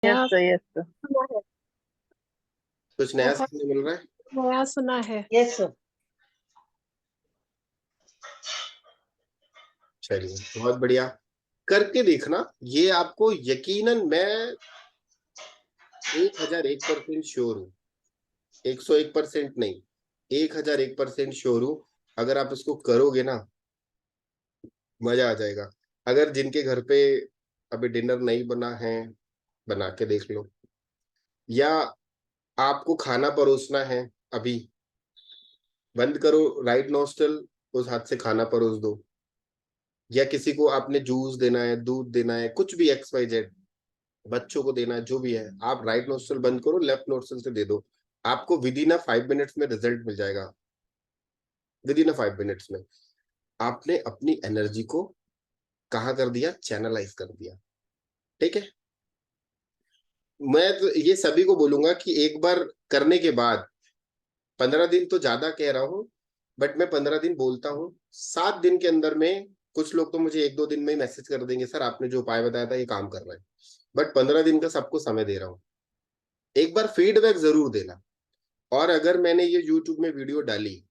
Yes नया sir, yes sir. सुना है। कुछ नया बहुत सीखने मिल रहा है। नया सुना है। Yes sir. चलिए, बहुत बढ़िया, करके देखना। ये आपको यकीनन, मैं 1001% श्योर हूँ, 101% नहीं, 1001% श्योर हूँ। अगर आप इसको करोगे ना, मजा आ जाएगा। अगर जिनके घर पे अभी डिनर नहीं बना है, बना के देख लो। या आपको खाना परोसना है, अभी बंद करो राइट नॉस्टल, उस हाथ से खाना परोस दो। या किसी को आपने जूस देना है, दूध देना है, कुछ भी XYZ, बच्चों को देना है, जो भी है, आप राइट नोस्ट्रल बंद करो, लेफ्ट नोस्ट्रल से दे दो। आपको विद इन 5 मिनट्स में रिजल्ट मिल जाएगा। विद इन 5 मिनट्स में आपने अपनी एनर्जी को कहाँ कर दिया, चैनलाइज कर दिया। ठीक है, मैं तो ये सभी को बोलूंगा कि एक बार करने के बाद, 15 दिन तो ज्यादा कह रहा हूँ, बट मैं 15 दिन बोलता हूँ, 7 दिन के अंदर में, कुछ लोग तो मुझे 1-2 दिन में ही मैसेज कर देंगे, सर आपने जो उपाय बताया था ये काम कर रहा है। बट 15 दिन का सबको समय दे रहा हूँ, एक बार फीडबैक जरूर देना। और अगर मैंने ये यूट्यूब में वीडियो डाली,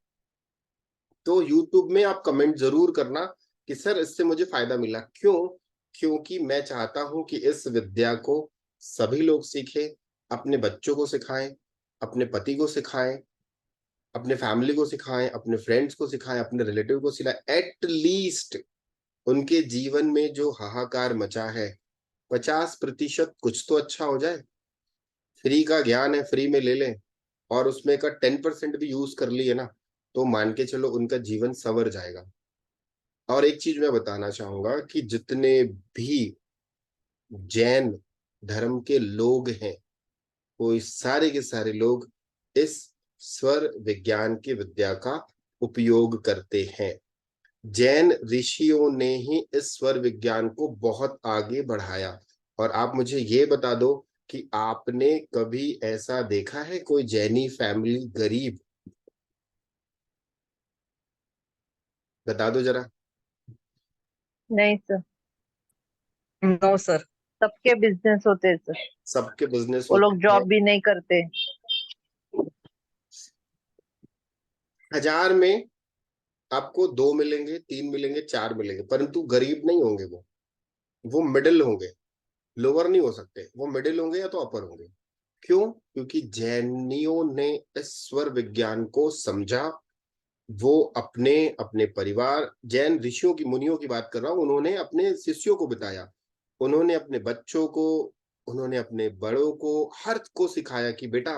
तो यूट्यूब में आप कमेंट जरूर करना कि सर इससे मुझे फायदा मिला। क्यों? क्योंकि मैं चाहता हूं कि इस विद्या को सभी लोग सीखें, अपने बच्चों को सिखाएं, अपने पति को सिखाएं, अपने फैमिली को सिखाएं, अपने फ्रेंड्स को सिखाएं, अपने रिलेटिव को सिखाएं। एटलीस्ट उनके जीवन में जो हाहाकार मचा है, 50% कुछ तो अच्छा हो जाए। फ्री का ज्ञान है, फ्री में ले लें, और उसमें का 10% भी यूज कर लिए ना, तो मान के चलो उनका जीवन संवर जाएगा। और एक चीज मैं बताना चाहूंगा कि जितने भी जैन धर्म के लोग हैं, वो सारे के सारे लोग इस स्वर विज्ञान की विद्या का उपयोग करते हैं। जैन ऋषियों ने ही इस स्वर विज्ञान को बहुत आगे बढ़ाया। और आप मुझे ये बता दो कि आपने कभी ऐसा देखा है कोई जैनी फैमिली गरीब? बता दो जरा। नहीं सर, नो सर। सबके बिजनेस होते हैं सर, सबके बिजनेस वो लोग होते हैं। जॉब भी नहीं करते। 1000 में आपको 2 मिलेंगे, 3 मिलेंगे, 4 मिलेंगे, परंतु गरीब नहीं होंगे वो मिडिल होंगे। लोअर नहीं हो सकते, वो मिडिल होंगे या तो अपर होंगे। क्यों? क्योंकि जैनियों ने इस स्वर विज्ञान को समझा। वो अपने अपने परिवार, जैन ऋषियों की, मुनियों की बात कर रहा हूं, उन्होंने अपने शिष्यों को बताया, उन्होंने अपने बच्चों को, उन्होंने अपने बड़ों को, हर को सिखाया कि बेटा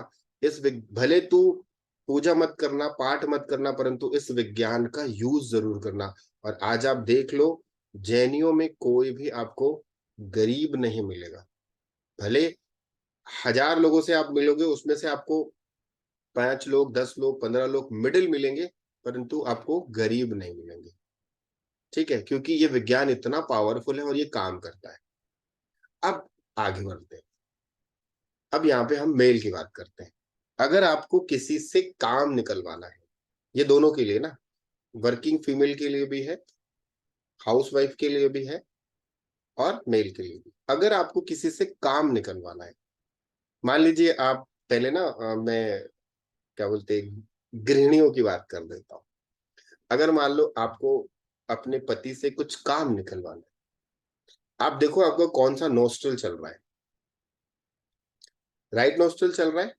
भले तू पूजा मत करना, पाठ मत करना, परंतु इस विज्ञान का यूज जरूर करना। और आज आप देख लो, जैनियों में कोई भी आपको गरीब नहीं मिलेगा। भले 1000 लोगों से आप मिलोगे, उसमें से आपको 5 लोग, 10 लोग, 15 लोग मिडिल मिलेंगे, परंतु आपको गरीब नहीं मिलेंगे। ठीक है, क्योंकि ये विज्ञान इतना पावरफुल है और ये काम करता है। अब आगे बढ़ते हैं। अब यहाँ पे हम मेल की बात करते हैं। अगर आपको किसी से काम निकलवाना है, ये दोनों के लिए ना, वर्किंग फीमेल के लिए भी है, हाउसवाइफ के लिए भी है, और मेल के लिए भी। अगर आपको किसी से काम निकलवाना है, मान लीजिए आप, पहले ना मैं क्या बोलते हैं, गृहिणियों की बात कर देता हूँ। अगर मान लो आपको अपने पति से कुछ काम निकलवाना है, आप देखो आपका कौन सा नोस्ट्रल चल रहा है। राइट नोस्ट्रल चल रहा है,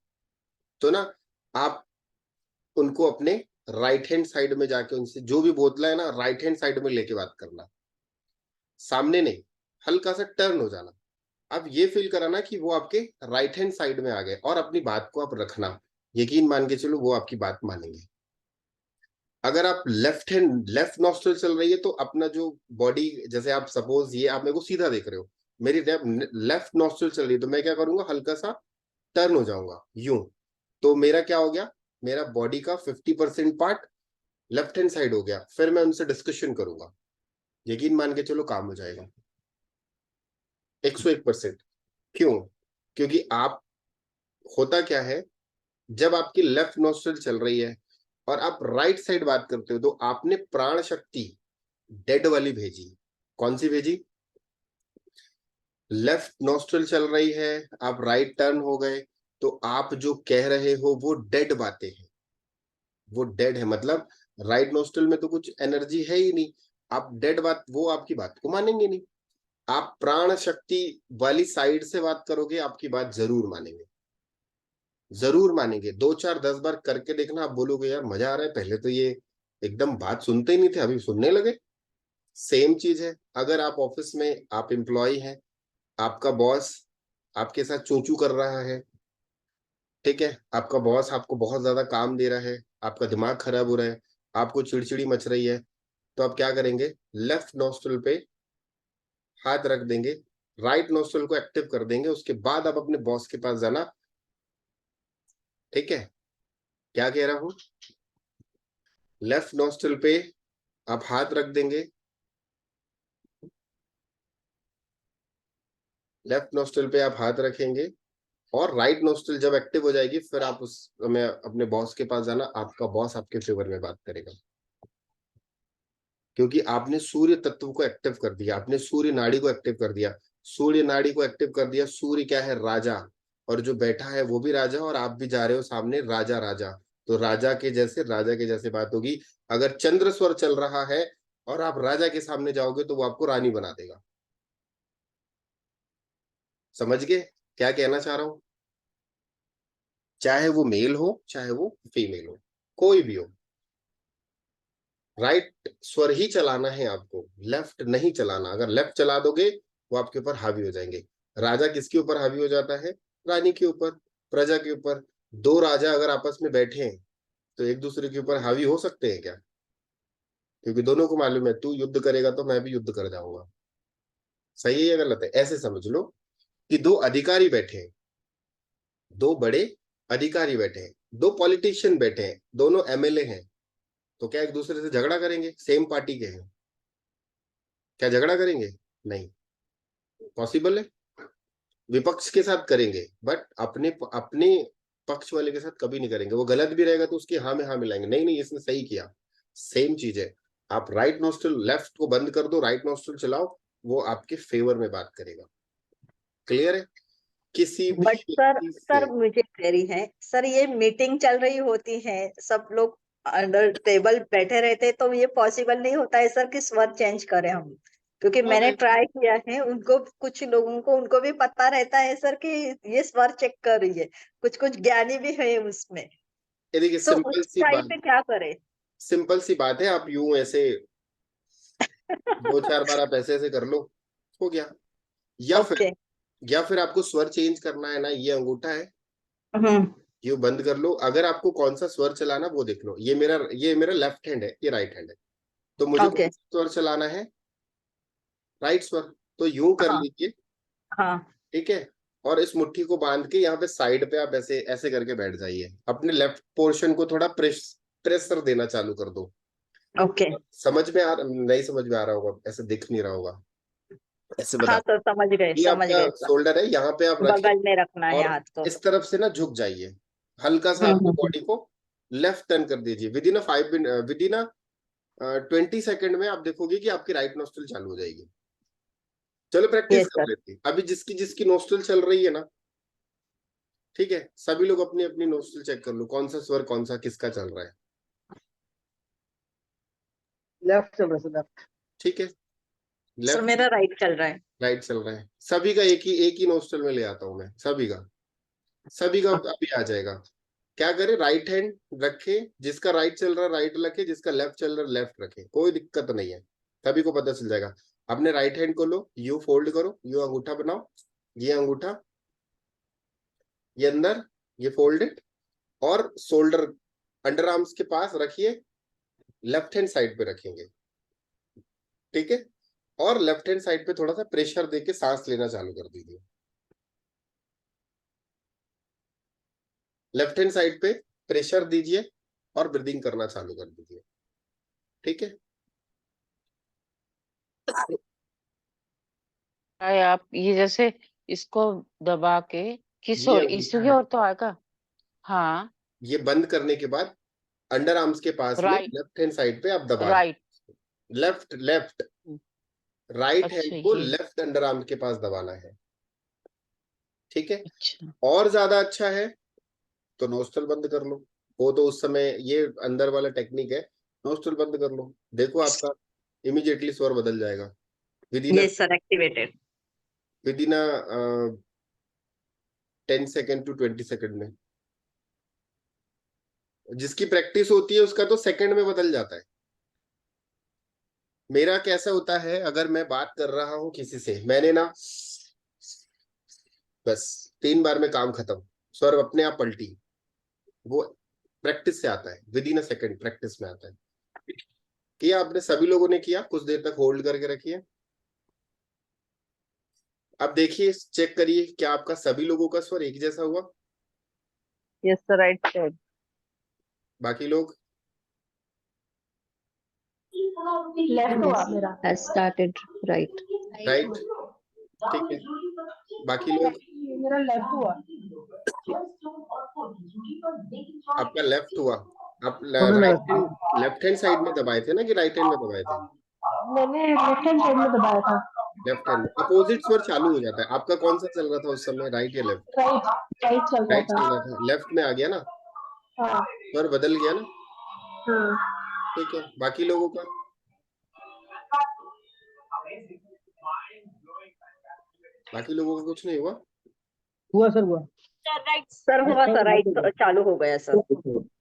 तो ना आप उनको अपने राइट हैंड साइड में जाके उनसे जो भी बोतला है ना, राइट हैंड साइड में लेके बात करना, सामने नहीं, हल्का सा टर्न हो जाना। अब ये फील कराना कि वो आपके राइट हैंड साइड में आ गए, और अपनी बात को आप रखना। यकीन मान के चलो वो आपकी बात मानेंगे। अगर आप लेफ्ट नॉस्ट्रल चल रही है, तो अपना जो बॉडी, जैसे आप सपोज ये आप मेरे को सीधा देख रहे हो, मेरी लेफ्ट नॉस्ट्रल चल रही है, तो मैं क्या करूंगा, हल्का सा टर्न हो जाऊंगा यूं। तो मेरा क्या हो गया, मेरा बॉडी का 50% पार्ट लेफ्ट हैंड साइड हो गया। फिर मैं उनसे डिस्कशन करूंगा, यकीन मान के चलो काम हो जाएगा 101%। क्यों? क्योंकि आप, होता क्या है, जब आपकी लेफ्ट नोस्ट्रल चल रही है और आप राइट साइड बात करते हो, तो आपने प्राण शक्ति डेड वाली भेजी। कौन सी भेजी? लेफ्ट नॉस्ट्रल चल रही है, आप राइट टर्न हो गए, तो आप जो कह रहे हो वो डेड बातें हैं, वो डेड है। मतलब राइट नोस्ट्रल में तो कुछ एनर्जी है ही नहीं, आप डेड बात, वो आपकी बात को मानेंगे नहीं। आप प्राण शक्ति वाली साइड से बात करोगे, आपकी बात जरूर मानेंगे, जरूर मानेंगे। 2 4 10 बार करके देखना, आप बोलोगे यार मजा आ रहा है, पहले तो ये एकदम बात सुनते ही नहीं थे, अभी सुनने लगे। सेम चीज है, अगर आप ऑफिस में आप एम्प्लॉय हैं, आपका बॉस आपके साथ चूचू कर रहा है, ठीक है, आपका बॉस आपको बहुत ज्यादा काम दे रहा है, आपका दिमाग खराब हो रहा है, आपको चिड़चिड़ी मच रही है, तो आप क्या करेंगे, लेफ्ट नोस्ट्रल पे हाथ रख देंगे, राइट नोस्ट्रल को एक्टिव कर देंगे, उसके बाद आप अपने बॉस के पास जाना। ठीक है, क्या कह रहा हूं, लेफ्ट नोस्ट्रल पे आप हाथ रख देंगे, लेफ्ट नोस्ट्रल पे आप हाथ रखेंगे, और राइट नोस्ट्रल जब एक्टिव हो जाएगी, फिर आप उस में अपने बॉस के पास जाना, आपका बॉस आपके फेवर में बात करेगा। क्योंकि आपने सूर्य तत्व को एक्टिव कर दिया, आपने सूर्य नाड़ी को एक्टिव कर दिया। सूर्य नाड़ी को एक्टिव कर दिया, सूर्य क्या है, राजा, और जो बैठा है वो भी राजा, और आप भी जा रहे हो सामने राजा राजा, तो राजा के जैसे बात होगी। अगर चंद्र स्वर चल रहा है और आप राजा के सामने जाओगे, तो वो आपको रानी बना देगा। समझ गए क्या कहना चाह रहा हूं, चाहे वो मेल हो चाहे वो फीमेल हो, कोई भी हो, राइट स्वर ही चलाना है आपको, लेफ्ट नहीं चलाना। अगर लेफ्ट चला दोगे, वो आपके ऊपर हावी हो जाएंगे। राजा किसके ऊपर हावी हो जाता है, रानी के ऊपर, प्रजा के ऊपर। दो राजा अगर आपस में बैठे हैं, तो एक दूसरे के ऊपर हावी हो सकते हैं क्या, क्योंकि दोनों को मालूम है तू युद्ध करेगा तो मैं भी युद्ध कर जाऊंगा। सही है या गलत है, ऐसे समझ लो कि दो अधिकारी बैठे हैं, दो बड़े अधिकारी बैठे हैं, दो पॉलिटिशियन बैठे हैं, दोनों एमएलए हैं, तो क्या एक दूसरे से झगड़ा करेंगे, सेम पार्टी के हैं, क्या झगड़ा करेंगे, नहीं पॉसिबल है। विपक्ष के साथ करेंगे, बट अपने अपने पक्ष वाले के साथ कभी नहीं करेंगे। वो गलत भी रहेगा तो उसकी हाँ में हाँ मिलाएंगे, नहीं नहीं इसने सही किया। सेम चीज है, आप राइट नोस्ट्रल, लेफ्ट को बंद कर दो, राइट नोस्ट्रल चलाओ, वो आपके फेवर में बात करेगा। क्लियर है, किसी भी बट सर व्यक्ति सर से। मुझे क्वेरी है सर, ये मीटिंग चल रही होती है, सब लोग अंडर टेबल बैठे रहते हैं, तो ये पॉसिबल नहीं होता है सर कि स्वर चेंज करें हम? क्योंकि मैंने ट्राई किया है, उनको कुछ लोगों को उनको भी पता रहता है सर कि ये स्वर चेक कर रही है, कुछ कुछ ज्ञानी भी है उसमें, ये देखिए, तो उस टाइम पे क्या करें? सिंपल सी बात है, आप यूं ऐसे 2 4 बार आप ऐसे ऐसे कर लो, हो गया। या फिर ओके। या फिर आपको स्वर चेंज करना है ना, ये अंगूठा है, हम्म। ये बंद कर लो। अगर आपको कौन सा स्वर चलाना वो देख लो, ये मेरा लेफ्ट हैंड है, ये राइट हैंड है, तो मुझे कौन ओके। सा स्वर चलाना है, राइट स्वर, तो यूं कर हाँ। लीजिए। हाँ। ठीक है, और इस मुट्ठी को बांध के यहाँ पे साइड पे आप ऐसे ऐसे करके बैठ जाइए, अपने लेफ्ट पोर्शन को थोड़ा प्रेशर देना चालू कर दो। ओके। समझ में आ नहीं समझ में आ रहा होगा, ऐसे दिख नहीं रहा होगा, ऐसे बता, हाँ तो ये समझ आपका गए सर। शोल्डर है, यहाँ पे आप रखें, बगल में रखना है और हाथ को। इस तरफ से ना झुक जाइए, हल्का सा अपनी हम्म। बॉडी को लेफ्ट टर्न कर दीजिए। विद इन 20 सेकंड में आप देखोगे कि आपकी राइट नोस्ट्रल चालू हो जाएगी। चलो प्रैक्टिस यस कर सर। लेते हैं, अभी जिसकी जिसकी नोस्ट्रल चल रही है ना, ठीक है, सभी लोग अपनी अपनी नोस्ट्रल चेक कर लो, कौन सा स्वर कौन सा किसका चल रहा है। लेफ्ट चल रहा है सर, लेफ्ट। ठीक है, सर लेफ्ट मेरा राइट चल रहा है। राइट चल रहा है, सभी का एक ही नोस्ट्रल में ले आता हूं मैं, सभी का अभी आ जाएगा। क्या करे, राइट हैंड रखे, जिसका राइट चल रहा है राइट रखे, जिसका लेफ्ट चल रहा है लेफ्ट रखे, कोई दिक्कत नहीं है, सभी को पता चल जाएगा। अपने राइट हैंड को लो, यू फोल्ड करो, यू अंगूठा बनाओ, ये अंगूठा, ये अंदर, ये फोल्डेड, और शोल्डर अंडर आर्म्स के पास रखिए, लेफ्ट हैंड साइड पे रखेंगे। ठीक है, और लेफ्ट हैंड साइड पे थोड़ा सा प्रेशर देके सांस लेना चालू कर दीजिए, लेफ्ट हैंड साइड पे प्रेशर दीजिए और ब्रीदिंग करना चालू कर दीजिए। ठीक है, है आप ये जैसे इसको दबा के किस ये ओर, अंगूठा इसकी है, ओर तो आएगा। हाँ। ये बंद करने के बाद अंडर आर्म्स के पास में राइट। लेफ्ट हैंड साइड पे आप दबा, राइट। लेफ्ट लेफ्ट राइट अच्छा, हैंड को ये लेफ्ट अंडर आर्म के पास दबाना है, ठीक है। अच्छा। और ज्यादा अच्छा है तो नोस्ट्रल बंद कर लो, वो तो उस समय ये अंदर वाला टेक्निक है, नोस्ट्रल बंद कर लो, देखो आपका इमीडिएटली स्वर बदल जाएगा विदिन ये sir activated. Within 10 second to 20 second में। जिसकी प्रैक्टिस होती है उसका तो सेकंड में बदल जाता है। मेरा कैसा होता है, अगर मैं बात कर रहा हूं किसी से, मैंने ना बस 3 बार में काम खत्म, स्वर अपने आप पलटी, वो प्रैक्टिस से आता है, with in a second practice में आता है। किया आपने, सभी लोगों ने किया, कुछ देर तक होल्ड करके रखिए। अब देखिए, चेक करिए क्या आपका सभी लोगों का स्वर एक जैसा हुआ। Yes sir, right side. बाकी लोग लेफ्ट हुआ मेरा। has started right. राइट, ठीक है। बाकी लोग, मेरा लेफ्ट हुआ। आपका लेफ्ट हुआ। आप दोनों right hand left hand side में दबाए थे ना कि राइट हैंड में दबाए थे? मैंने लेफ्ट हैंड साइड में दबाया था। लेफ्ट हैंड में अपोजिट स्वर चालू हो जाता है। आपका कौन सा चल रहा था उस समय, राइट या लेफ्ट? राइट राइट चल रहा राइट चल था। रहा था, लेफ्ट में आ गया ना, हाँ स्वर बदल गया ना, हाँ। ठीक है। बाकी लोगों का, बाकी लोगों का कुछ नहीं हुआ। हुआ सर, हुआ सर हुआ सर, राइट चालू हो गया सर।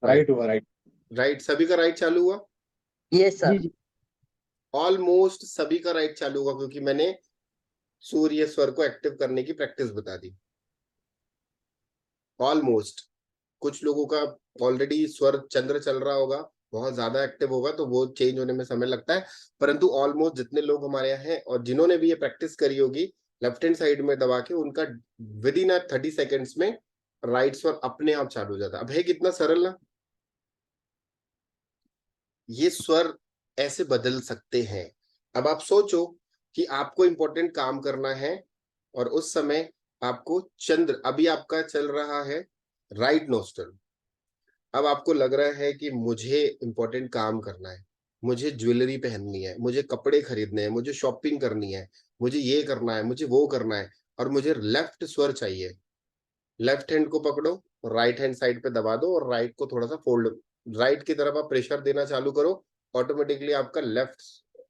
राइट हुआ, राइट। राइट, सभी का राइट चालू हुआ, ये जी सर। जी। ऑलमोस्ट सभी का राइट चालू हुआ, क्योंकि मैंने सूर्य स्वर को एक्टिव करने की प्रैक्टिस बता दी। ऑलमोस्ट, कुछ लोगों का ऑलरेडी स्वर चंद्र चल रहा होगा, बहुत ज्यादा एक्टिव होगा तो वो चेंज होने में समय लगता है, परंतु ऑलमोस्ट जितने लोग हमारे यहाँ हैं और जिन्होंने भी ये प्रैक्टिस करी होगी लेफ्ट हैंड साइड में दबा के, उनका विद इन 30 सेकेंड्स में राइट स्वर अपने आप चालू हो जाता है। अब है कितना सरल ना, ये स्वर ऐसे बदल सकते हैं। अब आप सोचो कि आपको इंपॉर्टेंट काम करना है और उस समय आपको चंद्र, अभी आपका चल रहा है राइट नोस्ट्रल, अब आपको लग रहा है कि मुझे इंपॉर्टेंट काम करना है, मुझे ज्वेलरी पहननी है, मुझे कपड़े खरीदने हैं, मुझे शॉपिंग करनी है, मुझे ये करना है, मुझे वो करना है, और मुझे लेफ्ट स्वर चाहिए। लेफ्ट हैंड को पकड़ो, राइट हैंड साइड पे दबा दो और राइट को थोड़ा सा फोल्ड, राइट की तरफ आप प्रेशर देना चालू करो, ऑटोमेटिकली आपका लेफ्ट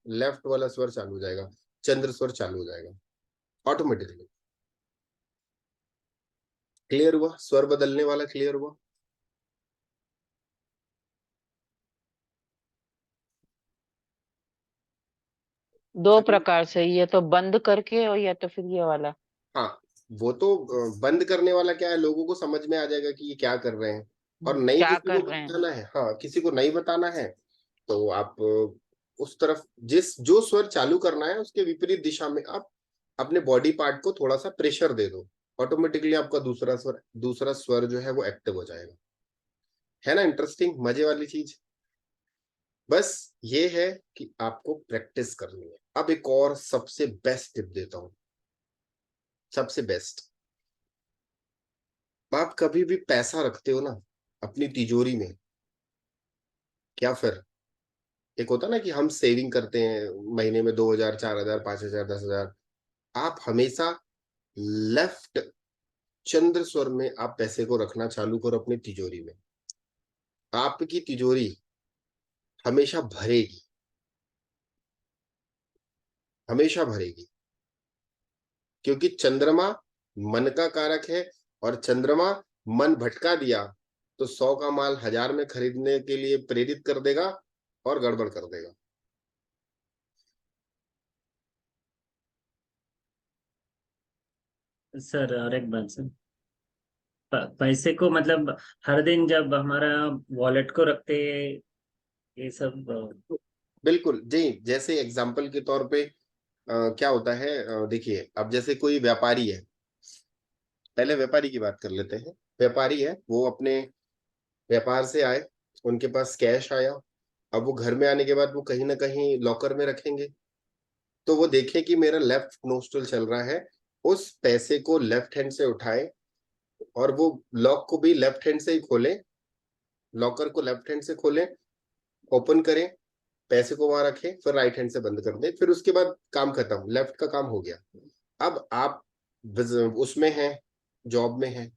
लेफ्ट वाला स्वर चालू हो जाएगा, चंद्र स्वर चालू हो जाएगा ऑटोमेटिकली। क्लियर हुआ? स्वर बदलने वाला क्लियर हुआ? दो प्रकार से, ये तो बंद करके और या तो फिर ये वाला। हाँ, वो तो बंद करने वाला क्या है, लोगों को समझ में आ जाएगा कि ये क्या कर रहे हैं, और नहीं क्या किसी कर को रहे हैं। बताना है, हाँ किसी को नहीं बताना है तो आप उस तरफ जो स्वर चालू करना है उसके विपरीत दिशा में आप अपने बॉडी पार्ट को थोड़ा सा प्रेशर दे दो, ऑटोमेटिकली आपका दूसरा स्वर जो है वो एक्टिव हो जाएगा। है ना इंटरेस्टिंग, मजे वाली चीज? बस ये है कि आपको प्रैक्टिस करनी है। अब एक और सबसे बेस्ट टिप देता हूं, सबसे बेस्ट। आप कभी भी पैसा रखते हो ना अपनी तिजोरी में, क्या फिर एक होता ना कि हम सेविंग करते हैं महीने में 2000, 4000, 5000, 10,000, आप हमेशा लेफ्ट चंद्र स्वर में आप पैसे को रखना चालू करो अपनी तिजोरी में। आपकी तिजोरी हमेशा भरेगी, हमेशा भरेगी, क्योंकि चंद्रमा मन का कारक है, और चंद्रमा मन भटका दिया तो 100 का माल 1000 में खरीदने के लिए प्रेरित कर देगा और गड़बड़ कर देगा। सर और एक बात सर, पैसे को मतलब हर दिन जब हमारा वॉलेट को रखते हैं, ये सब बिल्कुल जी, जैसे एग्जाम्पल के तौर पे क्या होता है, देखिए अब जैसे कोई व्यापारी है, पहले व्यापारी की बात कर लेते हैं। व्यापारी है, वो अपने व्यापार से आए, उनके पास कैश आया, अब वो घर में आने के बाद वो कहीं ना कहीं लॉकर में रखेंगे, तो वो देखें कि मेरा लेफ्ट नोस्ट्रल चल रहा है, उस पैसे को लेफ्ट हैंड से उठाएं और वो लॉक को भी लेफ्ट हैंड से ही खोलें, लॉकर को लेफ्ट हैंड से खोलें, ओपन करें, पैसे को वहां रखें, फिर राइट हैंड से बंद कर दें, फिर उसके बाद काम खत्म, लेफ्ट का काम हो गया। अब आप उसमें हैं, जॉब में हैं,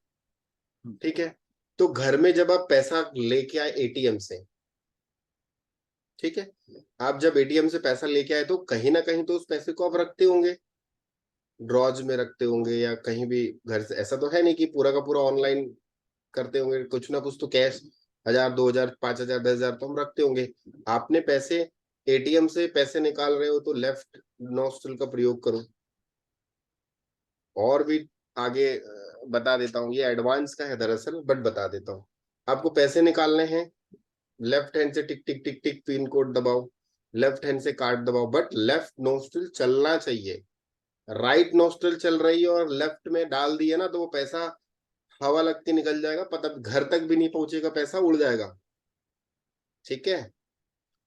ठीक है, तो घर में जब आप पैसा लेके आए एटीएम से, ठीक है, आप जब एटीएम से पैसा लेके आए तो कहीं ना कहीं तो उस पैसे को आप रखते होंगे, ड्रॉज में रखते होंगे या कहीं भी घर से। ऐसा तो है नहीं कि पूरा का पूरा ऑनलाइन करते होंगे, कुछ ना कुछ तो कैश 1000 2000 5000 10,000 तो हम रखते होंगे। आपने पैसे एटीएम से पैसे निकाल रहे हो तो लेफ्ट नोस्ट्रल का प्रयोग करो। और भी आगे बता देता हूँ, ये एडवांस का है दरअसल, बट बता देता हूँ। आपको पैसे निकालने हैं, लेफ्ट हैंड से टिक टिक टिक टिक पिन कोड दबाओ, लेफ्ट हैंड से कार्ड दबाओ, बट लेफ्ट नोस्ट्रल चलना चाहिए। राइट नोस्ट्रल चल रही है और लेफ्ट में डाल दिए ना तो वो पैसा हवा लगती निकल जाएगा, पता घर तक भी नहीं पहुंचेगा, पैसा उड़ जाएगा, ठीक है।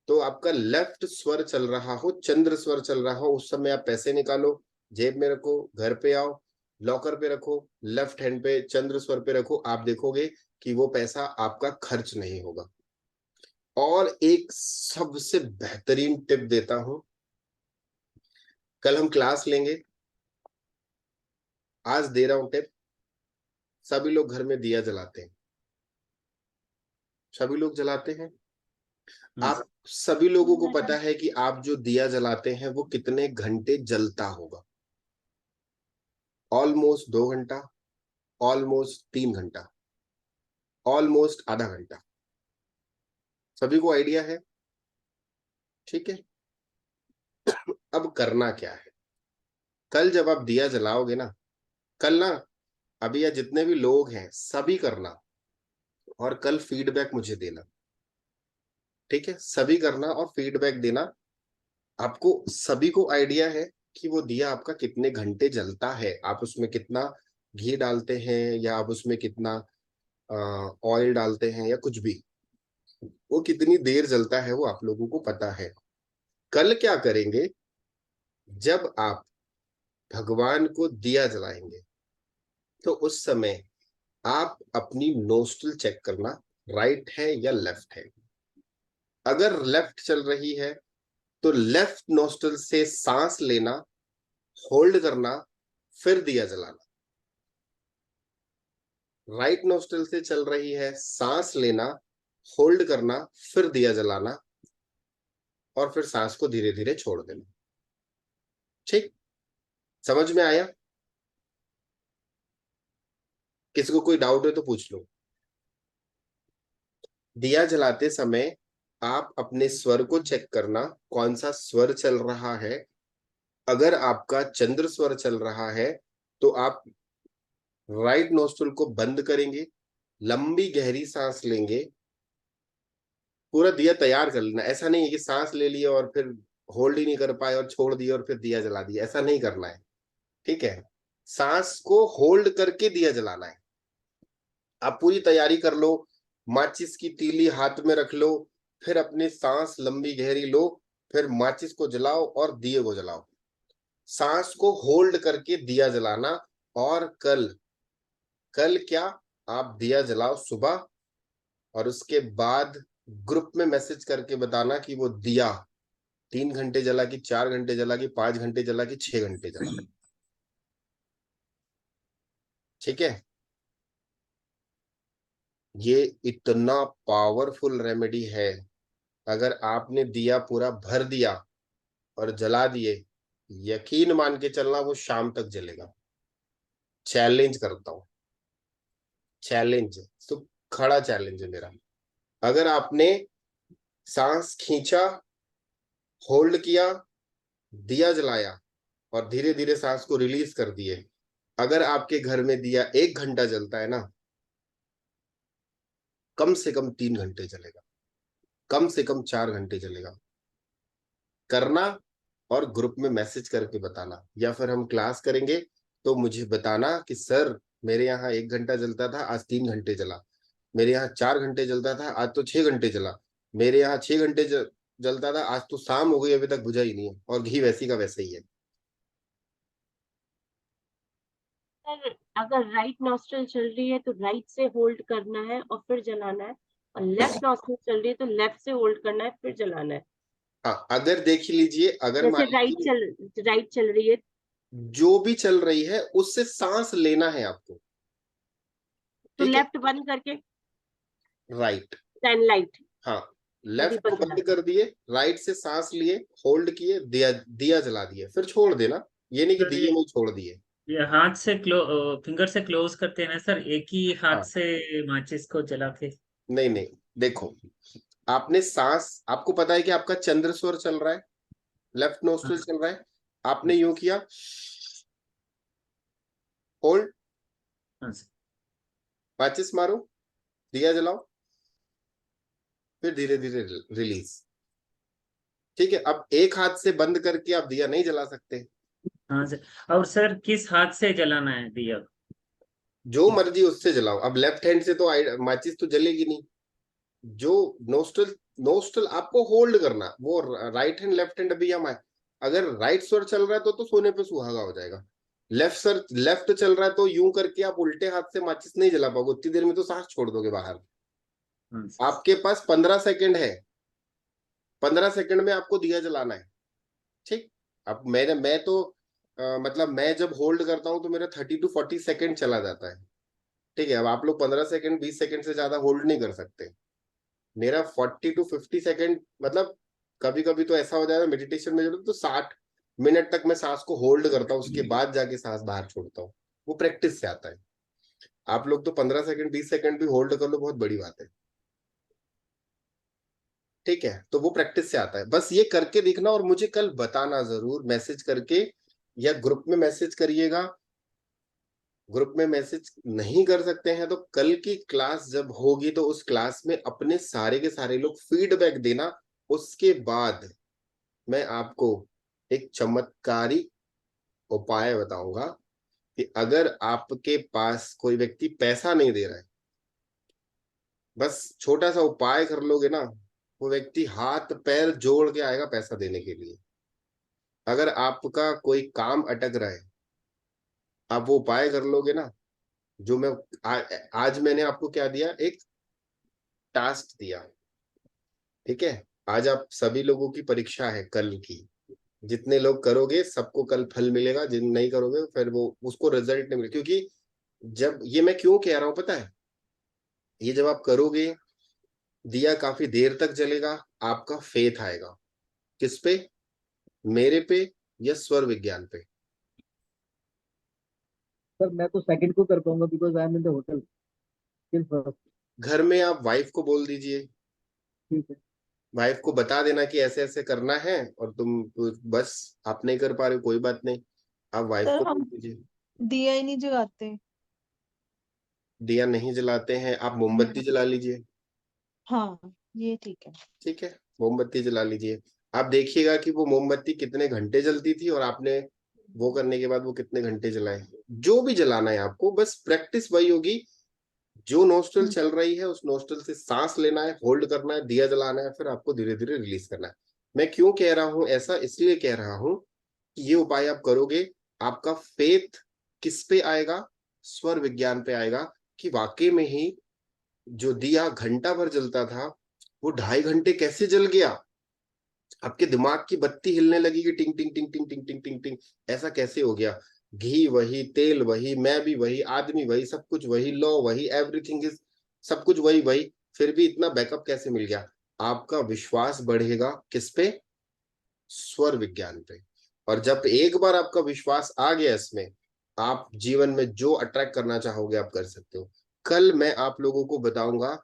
तो आपका लेफ्ट स्वर चल रहा हो, चंद्र स्वर चल रहा हो, उस समय आप पैसे निकालो, जेब में रखो, घर पे आओ, लॉकर पे रखो, लेफ्ट हैंड पे चंद्र स्वर पे रखो, आप देखोगे कि वो पैसा आपका खर्च नहीं होगा। और एक सबसे बेहतरीन टिप देता हूं, कल हम क्लास लेंगे, आज दे रहा हूं टिप। सभी लोग घर में दिया जलाते हैं, सभी लोग जलाते हैं। आप सभी लोगों को पता है कि आप जो दिया जलाते हैं वो कितने घंटे जलता होगा? ऑलमोस्ट 2 घंटा, ऑलमोस्ट 3 घंटा, ऑलमोस्ट आधा घंटा। सभी को आइडिया है, ठीक है। अब करना क्या है, कल जब आप दिया जलाओगे ना, कल ना, अभी या जितने भी लोग हैं सभी करना, और कल फीडबैक मुझे देना, ठीक है। सभी करना और फीडबैक देना। आपको सभी को आइडिया है कि वो दिया आपका कितने घंटे जलता है, आप उसमें कितना घी डालते हैं या आप उसमें कितना ऑयल डालते हैं या कुछ भी, वो कितनी देर जलता है वो आप लोगों को पता है। कल क्या करेंगे, जब आप भगवान को दिया जलाएंगे तो उस समय आप अपनी नोस्ट्रल चेक करना, राइट है या लेफ्ट है। अगर लेफ्ट चल रही है तो लेफ्ट नोस्ट्रल से सांस लेना, होल्ड करना, फिर दिया जलाना। राइट नोस्ट्रल से चल रही है, सांस लेना, होल्ड करना, फिर दिया जलाना, और फिर सांस को धीरे धीरे छोड़ देना। ठीक, समझ में आया? किसी को कोई डाउट है तो पूछ लो। दिया जलाते समय आप अपने स्वर को चेक करना, कौन सा स्वर चल रहा है। अगर आपका चंद्र स्वर चल रहा है तो आप राइट नोस्ट्रल को बंद करेंगे, लंबी गहरी सांस लेंगे, पूरा दिया तैयार कर लेना। ऐसा नहीं है कि सांस ले लिया और फिर होल्ड ही नहीं कर पाए और छोड़ दिया और फिर दिया जला दिया, ऐसा नहीं करना है, ठीक है। सांस को होल्ड करके दिया जलाना है। आप पूरी तैयारी कर लो, माचिस की तीली हाथ में रख लो, फिर अपनी सांस लंबी गहरी लो, फिर माचिस को जलाओ और दिए को जलाओ। सांस को होल्ड करके दिया जलाना। और कल क्या, आप दिया जलाओ सुबह, और उसके बाद ग्रुप में मैसेज करके बताना कि वो दिया 3 घंटे जला, कि 4 घंटे जला, कि 5 घंटे जला, कि 6 घंटे जला, ठीक है। ये इतना पावरफुल रेमेडी है, अगर आपने दिया पूरा भर दिया और जला दिए, यकीन मान के चलना वो शाम तक जलेगा। चैलेंज करता हूं, चैलेंज तो खड़ा चैलेंज है मेरा। अगर आपने सांस खींचा, होल्ड किया, दिया जलाया और धीरे धीरे सांस को रिलीज कर दिए, अगर आपके घर में दिया 1 घंटा जलता है ना, कम से कम 3 घंटे जलेगा, कम से कम 4 घंटे जलेगा। करना और ग्रुप में मैसेज करके बताना, या फिर हम क्लास करेंगे तो मुझे बताना कि सर मेरे यहाँ 1 घंटा जलता था, आज 3 घंटे जला, मेरे यहाँ 4 घंटे जलता था, आज तो 6 घंटे जला, मेरे यहाँ 6 घंटे जलता था, आज तो शाम हो गई अभी तक बुझा ही नहीं है, और घी वैसी का वैसा ही है। सर अगर राइट नॉस्ट्रल चल रही है तो राइट से होल्ड करना है और फिर जलाना है, और लेफ्ट नॉस्ट्रल चल रही है तो लेफ्ट से होल्ड करना है फिर जलाना है। हाँ, अगर देख लीजिए, अगर जैसे मान लीजिए राइट चल रही है जो भी चल रही है उससे सांस लेना है आपको, तो ठीक है। लेफ्ट बंद करके राइट, देन लाइट हाँ, अभी लेफ्ट बंद बंद करा। कर दिए, राइट से सांस लिए, होल्ड किए, दिया दिया जला दिए, फिर छोड़ देना। ये नहीं कि सर दिए में ही छोड़ दिए। ये हाथ से फिंगर से क्लोज करते हैं ना सर, एक ही हाथ हाँ, से माचिस को जला के? नहीं नहीं, देखो, आपने सांस, आपको पता है कि आपका चंद्र स्वर चल रहा है, लेफ्ट नोस्ट्रिल हाँ चल रहा है, आपने यूं किया, होल्ड, हाँ सर। माचिस मारो, दिया जलाओ, फिर धीरे धीरे रिलीज। ठीक है, अब एक हाथ से बंद करके आप दिया नहीं जला सकते। हाँ सर, और सर किस हाथ से जलाना है दिया? जो मर्जी उससे जलाओ, अब लेफ्ट हैंड से तो माचिस तो जलेगी नहीं। जो नोस्ट्रल, नोस्ट्रल आपको होल्ड करना, वो राइट हैंड लेफ्ट हैंड अभी हम आए। अगर राइट स्वर चल रहा है तो सोने पे सुहागा हो जाएगा। लेफ्ट सर लेफ्ट चल रहा है तो यूं करके आप उल्टे हाथ से माचिस नहीं जला पाओगे, उतनी देर में तो सांस छोड़ दोगे बाहर। हाँ सर। आपके पास 15 सेकंड है, 15 सेकंड में आपको दिया जलाना है। ठीक, अब मैं तो मतलब मैं जब होल्ड करता हूं तो मेरा 30 to 40 सेकंड चला जाता है। ठीक है, अब आप लोग 15 सेकंड 20 सेकंड से ज्यादा होल्ड नहीं कर सकते। मेरा 40 to 50 सेकंड, मतलब कभी कभी तो ऐसा हो जाएगा मेडिटेशन में जब तो 60 मिनट तक मैं सांस को होल्ड करता हूँ, उसके बाद जाके सांस बाहर छोड़ता हूँ। वो प्रैक्टिस से आता है। आप लोग तो 15 सेकंड 20 सेकंड भी होल्ड कर लो, बहुत बड़ी बात है। ठीक है, तो वो प्रैक्टिस से आता है। बस ये करके देखना और मुझे कल बताना जरूर, मैसेज करके या ग्रुप में मैसेज करिएगा। ग्रुप में मैसेज नहीं कर सकते हैं तो कल की क्लास जब होगी तो उस क्लास में अपने सारे के सारे लोग फीडबैक देना। उसके बाद मैं आपको एक चमत्कारी उपाय बताऊंगा कि अगर आपके पास कोई व्यक्ति पैसा नहीं दे रहा है, बस छोटा सा उपाय कर लोगे ना, वो व्यक्ति हाथ पैर जोड़ के आएगा पैसा देने के लिए। अगर आपका कोई काम अटक रहा है, आप वो उपाय कर लोगे ना, जो मैं आज मैंने आपको क्या दिया, एक टास्क दिया। ठीक है, आज आप सभी लोगों की परीक्षा है कल की। जितने लोग करोगे सबको कल फल मिलेगा, जिन नहीं करोगे फिर वो उसको रिजल्ट नहीं मिलेगा। क्योंकि जब ये मैं क्यों कह रहा हूं पता है, ये जब आप करोगे दिया काफी देर तक जलेगा, आपका फेथ आएगा। किस पे? मेरे पे या स्वर विज्ञान पे? सर मैं तो सेकंड को कर पाऊंगा because I am in the hotel till first. घर में आप वाइफ को बोल दीजिए, ठीक है। वाइफ को बता देना कि ऐसे ऐसे करना है, और तुम बस आप नहीं कर पा रहे हो कोई बात नहीं, आप वाइफ सर को बोल हम दीजिए। दिया ही नहीं जगाते। दिया नहीं जलाते हैं, आप मोमबत्ती जला लीजिए। हाँ ये ठीक है। ठीक है, मोमबत्ती जला लीजिए। आप देखिएगा कि वो मोमबत्ती कितने घंटे जलती थी और आपने वो करने के बाद वो कितने घंटे जलाए। जो भी जलाना है आपको, बस प्रैक्टिस वही होगी। जो नोस्ट्रल चल रही है उस नोस्ट्रल से सांस लेना है, होल्ड करना है, दिया जलाना है, फिर आपको धीरे धीरे रिलीज करना है। मैं क्यों कह रहा हूं ऐसा, इसलिए कह रहा हूं कि ये उपाय आप करोगे, आपका फेथ किस पे आएगा? स्वर विज्ञान पे आएगा। कि वाकई में ही जो दिया घंटा भर जलता था वो 2.5 घंटे कैसे जल गया। आपके दिमाग की बत्ती हिलने लगी कि टिंग टिंग टिंग टिंग टिंग टिंग टिंग टिंग, ऐसा कैसे हो गया? घी वही, तेल वही, मैं भी वही, आदमी वही, सब कुछ वही, लॉ वही, एवरीथिंग इज, सब कुछ वही वही, फिर भी इतना बैकअप कैसे मिल गया? आपका विश्वास बढ़ेगा किस पे? स्वर विज्ञान पे। और जब एक बार आपका विश्वास आ गया इसमें, आप जीवन में जो अट्रैक्ट करना चाहोगे आप कर सकते हो। कल मैं आप लोगों को बताऊंगा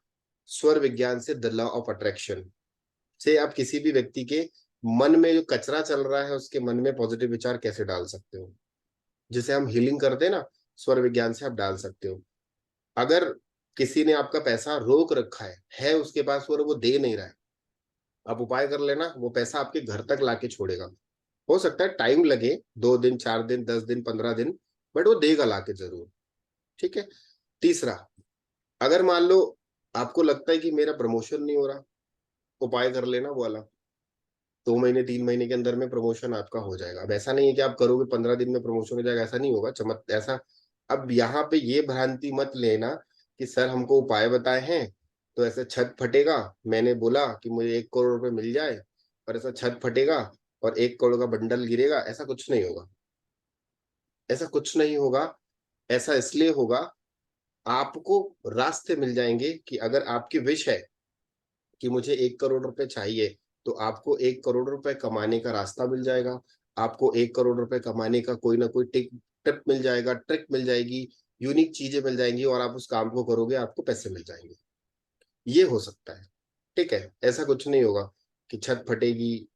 स्वर विज्ञान से द लॉ ऑफ अट्रैक्शन से आप किसी भी व्यक्ति के मन में जो कचरा चल रहा है उसके मन में पॉजिटिव विचार कैसे डाल सकते हो। जिसे हम हीलिंग करते हैं ना, स्वर विज्ञान से आप डाल सकते हो। अगर किसी ने आपका पैसा रोक रखा है उसके पास और वो दे नहीं रहा है, आप उपाय कर लेना, वो पैसा आपके घर तक लाके छोड़ेगा। हो सकता है टाइम लगे, 2 दिन 4 दिन 10 दिन 15 दिन, बट वो देगा लाके जरूर। ठीक है। तीसरा, अगर मान लो आपको लगता है कि मेरा प्रमोशन नहीं हो रहा, उपाय कर लेना वो वाला। 2 महीने 3 महीने के अंदर में प्रमोशन आपका हो जाएगा। अब ऐसा नहीं है कि आप करोगे 15 दिन में प्रमोशन हो जाएगा, ऐसा नहीं होगा चमक ऐसा। अब यहाँ पे ये भ्रांति मत लेना कि सर हमको उपाय बताए हैं तो ऐसे छत फटेगा, मैंने बोला कि मुझे 1 करोड़ रुपए मिल जाए और ऐसा छत फटेगा और 1 करोड़ का बंडल गिरेगा, ऐसा कुछ नहीं होगा। ऐसा कुछ नहीं होगा। ऐसा इसलिए होगा, आपको रास्ते मिल जाएंगे कि अगर आपकी विश है कि मुझे 1 करोड़ रुपए चाहिए, तो आपको 1 करोड़ रुपए कमाने का रास्ता मिल जाएगा। आपको 1 करोड़ रुपए कमाने का कोई ना कोई टिप मिल जाएगा, ट्रिक मिल जाएगी, यूनिक चीजें मिल जाएंगी, और आप उस काम को करोगे, आपको पैसे मिल जाएंगे। ये हो सकता है, ठीक है। ऐसा कुछ नहीं होगा कि छत फटेगी,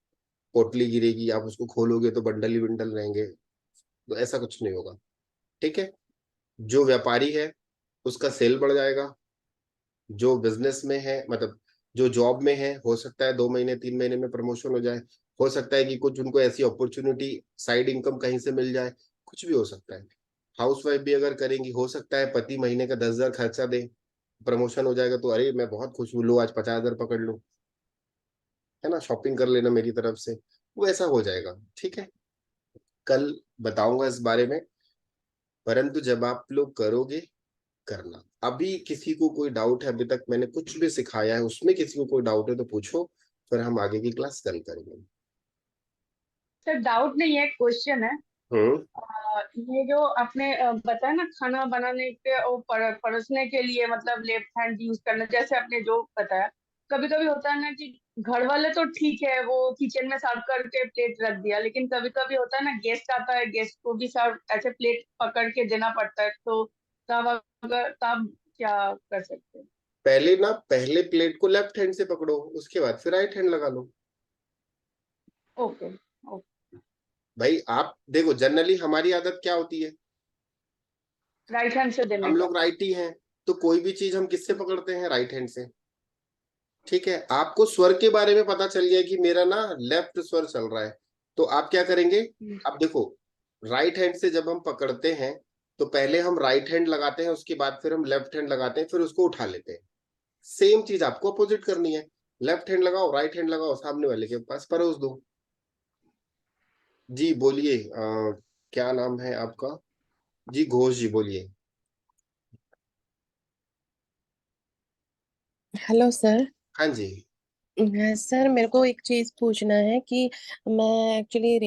पोटली गिरेगी, आप उसको खोलोगे तो बंडल ही बंडल रहेंगे, तो ऐसा कुछ नहीं होगा, ठीक है। जो व्यापारी है उसका सेल बढ़ जाएगा। जो बिजनेस में है, मतलब जो जॉब में है, हो सकता है 2 महीने 3 महीने में प्रमोशन हो जाए। हो सकता है कि कुछ उनको ऐसी अपॉर्चुनिटी, साइड इनकम कहीं से मिल जाए, कुछ भी हो सकता है। हाउसवाइफ भी अगर करेंगी, हो सकता है पति महीने का 10,000 खर्चा दे, प्रमोशन हो जाएगा तो अरे मैं बहुत खुश हूँ, लो आज 50,000 पकड़ लो, है ना, शॉपिंग कर लेना मेरी तरफ से, वो ऐसा हो जाएगा, ठीक है। कल बताऊंगा इस बारे में, परंतु जब आप लोग करोगे, करना। अभी किसी को कोई डाउट है? अभी तक मैंने कुछ भी सिखाया है उसमें किसी को कोई डाउट है तो पूछो, फिर हम आगे की क्लास कल करेंगे। सर डाउट नहीं है, क्वेश्चन है। हम्म। ये जो आपने बताया ना खाना बनाने के और परोसने के लिए मतलब लेफ्ट हैंड यूज करना, जैसे आपने जो बताया, कभी कभी होता है ना कि घर वाले तो ठीक है वो किचन में सर्व करके प्लेट रख दिया, लेकिन कभी कभी होता है ना गेस्ट आता है, गेस्ट को भी सर्व ऐसे प्लेट पकड़ के देना पड़ता है, तो तब क्या कर सकते हैं? पहले प्लेट को लेफ्ट हैंड से पकड़ो, उसके बाद फिर राइट हैंड लगा लो। ओके। भाई आप देखो, जनरली हमारी आदत क्या होती है, राइट हैंड से देने हम का। लोग राइटी हैं, तो कोई भी चीज हम किससे पकड़ते हैं? राइट हैंड से, ठीक है। आपको स्वर के बारे में पता चल गया कि मेरा ना लेफ्ट स्वर चल रहा है, तो आप क्या करेंगे? अब देखो, राइट हैंड से जब हम पकड़ते हैं तो पहले हम राइट हैंड लगाते हैं, उसके बाद फिर हम लेफ्ट हैंड लगाते हैं, फिर उसको उठा लेते हैं। सेम चीज आपको अपोजिट करनी है, लेफ्ट हैंड लगाओ, राइट हैंड लगाओ, सामने वाले के पास परोस दो। जी बोलिए, क्या नाम है आपका? जी घोष जी, बोलिए। Hello sir. हाँ जी। सर मेरे को एक चीज़ पूछना है कि मैं एक्चुअली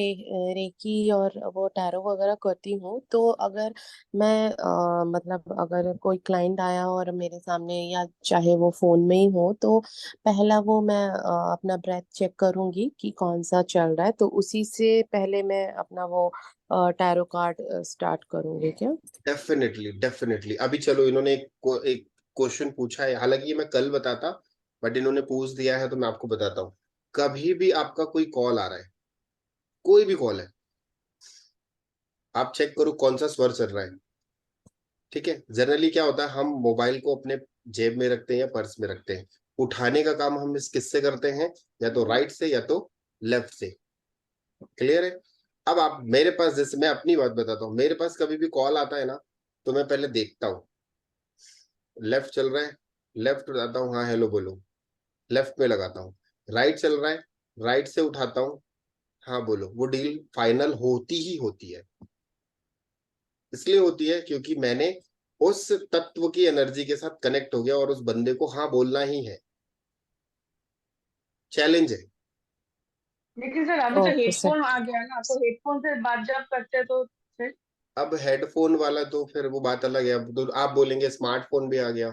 रेकी और वो टैरो वगैरह करती हूँ, तो अगर मैं मतलब अगर कोई क्लाइंट आया और मेरे सामने या चाहे वो फोन में ही हो, तो पहला वो मैं अपना ब्रेथ चेक करूंगी कि कौन सा चल रहा है, तो उसी से पहले मैं अपना वो टैरो कार्ड स्टार्ट करूंगी क्या? Definitely definitely. अभी चलो, इन्होंने एक क्वेश्चन पूछा है, हालांकि ये मैं कल बताता, बट इन्होंने पूछ दिया है तो मैं आपको बताता हूँ। कभी भी आपका कोई कॉल आ रहा है, कोई भी कॉल है, आप चेक करो कौन सा स्वर चल रहा है, ठीक है। जनरली क्या होता है, हम मोबाइल को अपने जेब में रखते हैं या पर्स में रखते हैं, उठाने का काम हम इस किससे करते हैं? या तो राइट से या तो लेफ्ट से। क्लियर है? अब आप मेरे पास, जैसे मैं अपनी बात बताता हूँ, मेरे पास कभी भी कॉल आता है ना, तो मैं पहले देखता हूँ लेफ्ट चल रहा है, लेफ्ट उठाता हूँ, हाँ हेलो बोलो, लेफ्ट में लगाता हूँ। राइट चल रहा है, राइट से उठाता हूँ, हाँ बोलो। वो डील फाइनल होती ही होती है। इसलिए होती है क्योंकि मैंने उस तत्व की एनर्जी के साथ कनेक्ट हो गया और उस बंदे को हाँ बोलना ही है। चैलेंज है। लेकिन सर अभी तो ओके सर। हेडफोन आ गया ना, तो हेडफोन से बात जब करते हैं तो फिर अब हेडफोन वाला तो फिर वो बात अलग है, अब तो आप बोलेंगे स्मार्टफोन भी आ गया,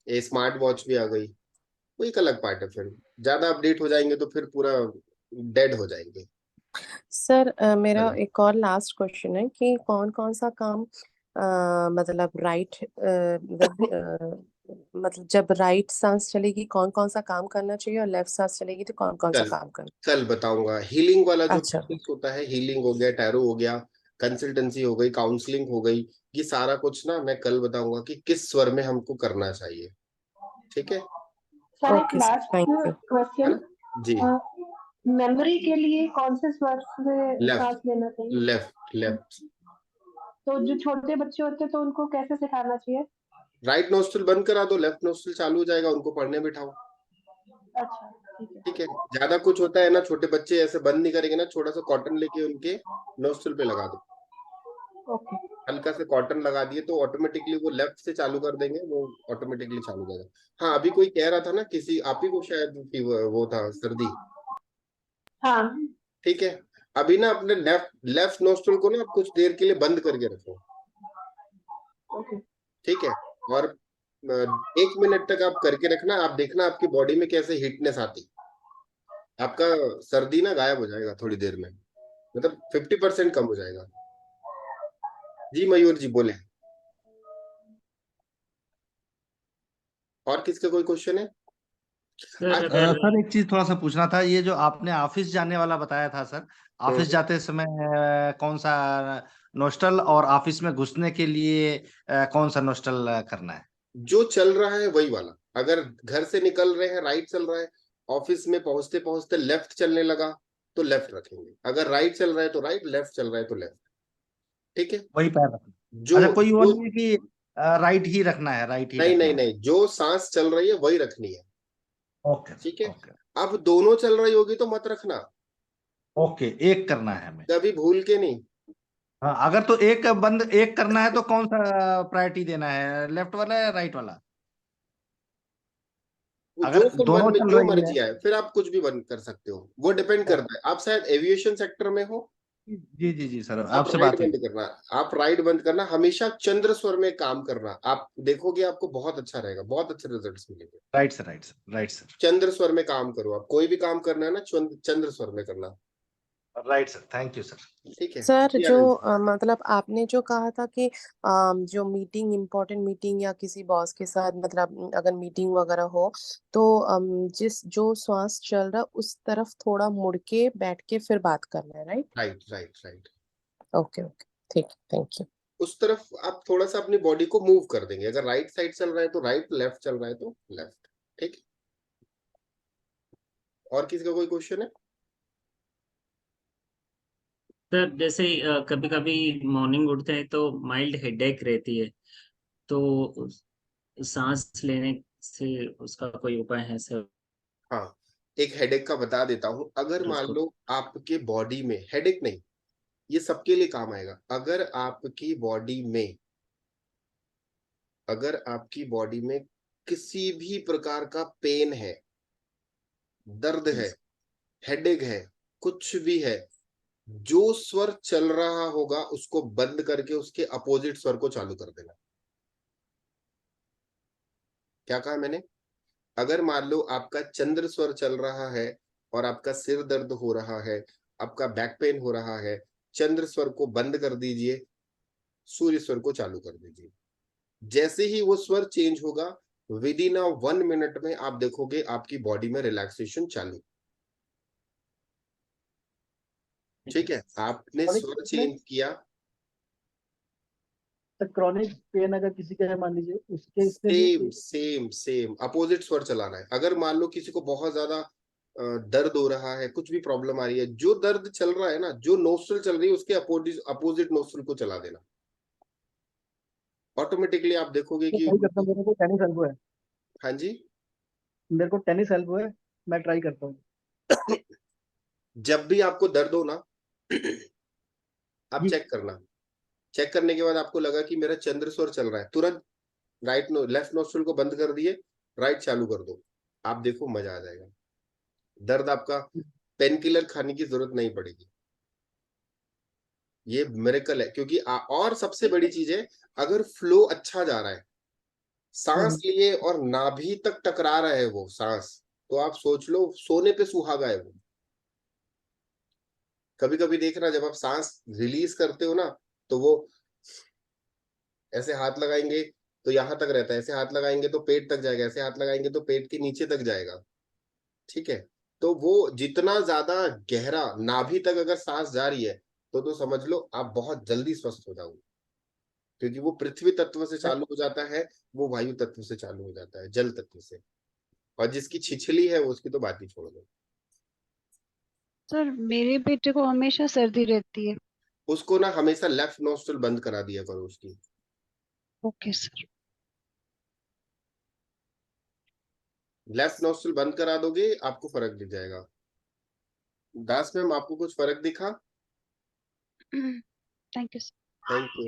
ये स्मार्ट वॉच भी आ गई, वो एक अलग पार्ट है। फिर ज्यादा अपडेट हो जाएंगे तो फिर पूरा डेड हो जाएंगे। सर मेरा चलो, एक और लास्ट क्वेश्चन है कि कौन कौन सा काम मतलब राइट मतलब जब राइट सांस चलेगी कौन कौन सा काम करना चाहिए, और लेफ्ट सांस चलेगी तो कौन कौन सा कल काम करना? कल बताऊंगा। हीलिंग वाला जो अच्छा। प्रोसेस होता है, हीलिंग हो गया, टैरो हो गया, कंसल्टेंसी हो गई, काउंसलिंग हो गई, ये सारा कुछ ना मैं कल बताऊंगा कि किस स्वर में हमको करना चाहिए, ठीक है। सर एक okay sir, last thank you. है क्वेश्चन, ना? जी। मेमोरी के लिए कौन से स्वर से लेफ्ट सांस लेना चाहिए? Left left. तो जो छोटे बच्चे होते हैं तो उनको कैसे सिखाना चाहिए? राइट नोस्ट्रिल बंद करा दो, लेफ्ट नोस्ट्रिल चालू हो जाएगा, उनको पढ़ने बिठाओ, अच्छा ठीक है। ठीक है। ज्यादा कुछ होता है ना, छोटे बच्चे ऐसे बंद नहीं करेंगे ना, छोटा सा कॉटन लेके उनके नोस्ट्रिल पे लगा दो, ओके। हल्का से कॉटन लगा दिए तो ऑटोमेटिकली वो लेफ्ट से चालू कर देंगे, वो ऑटोमेटिकली चालू हो जाएगा। हाँ, अभी कोई कह रहा था ना, किसी आप ही को शायद वो था सर्दी, हाँ ठीक है, अभी ना अपने लेफ्ट नोस्ट्रल को ना आप कुछ देर के लिए बंद करके रखो। ओके ठीक है, और 1 मिनट तक आप करके रखना, आप देखना आपकी बॉडी में कैसे हीटनेस आती, आपका सर्दी ना गायब हो जाएगा थोड़ी देर में, मतलब 50% कम हो जाएगा। जी मयूर जी बोले। और किसका कोई क्वेश्चन है? सर आज अगर सर एक चीज थोड़ा सा पूछना था, ये जो आपने ऑफिस जाने वाला बताया था सर, ऑफिस जाते समय कौन सा नोस्टल, और ऑफिस में घुसने के लिए कौन सा नोस्टल करना है? जो चल रहा है वही वाला, अगर घर से निकल रहे हैं राइट चल रहा है, ऑफिस में पहुंचते पहुंचते लेफ्ट चलने लगा तो लेफ्ट रखेंगे, अगर राइट चल रहा है तो राइट, लेफ्ट चल रहा है तो लेफ्ट। ठीक है, वही पैर रखना। जो अच्छा, कोई वो जो नहीं है कि राइट ही रखना है, राइट ही नहीं रखना नहीं है? नहीं, जो सांस चल रही है वही रखनी है। ओके ठीक है, ओके अब दोनों चल रही होगी तो मत रखना, ओके, एक करना है हमें। कभी भूल के नहीं। हाँ, अगर तो एक बंद एक करना है तो कौन सा प्रायोरिटी देना है, लेफ्ट वाला या राइट वाला? वो अगर जो दोनों मन में चल जो रही है। मर्जी आए, फिर आप कुछ भी बंद कर सकते हो, वो डिपेंड करता है। आप शायद एविएशन सेक्टर में हो, जी जी जी सर, आप आपसे राइट बात हुई। बंद करना, आप राइट बंद करना, हमेशा चंद्र स्वर में काम करना, आप देखोगे आपको बहुत अच्छा रहेगा, बहुत अच्छे रिजल्ट्स मिलेंगे। Right sir, right sir, right sir. चंद्र स्वर में काम करो, आप कोई भी काम करना है ना चंद्र स्वर में करना। Right sir, thank you sir. ठीक है सर जी, जो आनंद। मतलब आपने जो कहा था कि जो मीटिंग, इम्पोर्टेंट मीटिंग या किसी बॉस के साथ मतलब अगर मीटिंग वगैरह हो तो जिस जो श्वास चल रहा है उस तरफ थोड़ा मुड़ के बैठ के फिर बात करना है, right? Right right right, okay okay, ठीक है, थैंक यू। उस तरफ आप थोड़ा सा अपनी बॉडी को मूव कर देंगे, अगर राइट साइड चल रहा है तो राइट, लेफ्ट चल रहा है तो लेफ्ट। ठीक है, और किसी का कोई क्वेश्चन है? सर जैसे कभी कभी मॉर्निंग उठते हैं तो माइल्ड हेडेक रहती है, तो सांस लेने से उसका कोई उपाय है सर? हाँ, एक हेडेक का बता देता हूं। अगर मान उसको लो आपके बॉडी में हेडेक नहीं, ये सबके लिए काम आएगा, अगर आपकी बॉडी में किसी भी प्रकार का पेन है, दर्द है, हेडेक है, कुछ भी है, जो स्वर चल रहा होगा उसको बंद करके उसके अपोजिट स्वर को चालू कर देना। क्या कहा मैंने? अगर मान लो आपका चंद्र स्वर चल रहा है और आपका सिर दर्द हो रहा है, आपका बैक पेन हो रहा है, चंद्र स्वर को बंद कर दीजिए, सूर्य स्वर को चालू कर दीजिए। जैसे ही वो स्वर चेंज होगा, विद इन 1 मिनट में आप देखोगे आपकी बॉडी में रिलैक्सेशन चालू। ठीक है, आपने स्वर चेंज किया। क्रॉनिक पेन अगर किसी का है मान लीजिए, उसके इसमें सेम भी सेम सेम अपोजिट स्वर चलाना है। अगर मान लो किसी को बहुत ज्यादा दर्द हो रहा है, कुछ भी प्रॉब्लम आ रही है, जो दर्द चल रहा है ना, जो नोस्ट्रल चल रही है उसके अपोजिट नोस्ट्रल को चला देना, ऑटोमेटिकली आप देखोगे कि ट्राई करता हूँ। मेरे को टेनिस एल्बो है, हाँ जी। मेरे को टेनिस एल्बो है, मैं ट्राई करता हूँ। जब भी आपको दर्द हो ना, आप जी चेक करना, चेक करने के बाद आपको लगा कि मेरा चंद्र स्वर चल रहा है, तुरंत लेफ्ट नोस्ट्रल को बंद कर दिए, राइट चालू कर दो, आप देखो मजा आ जाएगा। दर्द आपका पेन किलर खाने की जरूरत नहीं पड़ेगी, ये मिरेकल है। क्योंकि और सबसे बड़ी चीज है, अगर फ्लो अच्छा जा रहा है, सांस लिए और नाभि तक टकरा रहा है वो सांस, तो आप सोच लो सोने पे सुहागा है वो। कभी कभी देखना, जब आप सांस रिलीज करते हो ना, तो वो ऐसे हाथ लगाएंगे तो यहां तक रहता है, ऐसे हाथ लगाएंगे तो पेट तक जाएगा, ऐसे हाथ लगाएंगे तो पेट के नीचे तक जाएगा। ठीक है, तो वो जितना ज्यादा गहरा नाभि तक अगर सांस जा रही है तो समझ लो आप बहुत जल्दी स्वस्थ हो जाओगे, क्योंकि वो पृथ्वी तत्व से चालू हो जाता है, वो वायु तत्व से चालू हो जाता है, जल तत्व से। और जिसकी छिछली है उसकी तो बात ही छोड़ दो। सर मेरे बेटे को हमेशा सर्दी रहती है। उसको ना हमेशा लेफ्ट नोस्ट्रल बंद करा दिया करो उसकी। Okay sir. लेफ्ट नोस्ट्रल बंद करा दोगे आपको फर्क दिख जाएगा। दास मैम, आपको कुछ फर्क दिखा? Thank you sir. Thank you.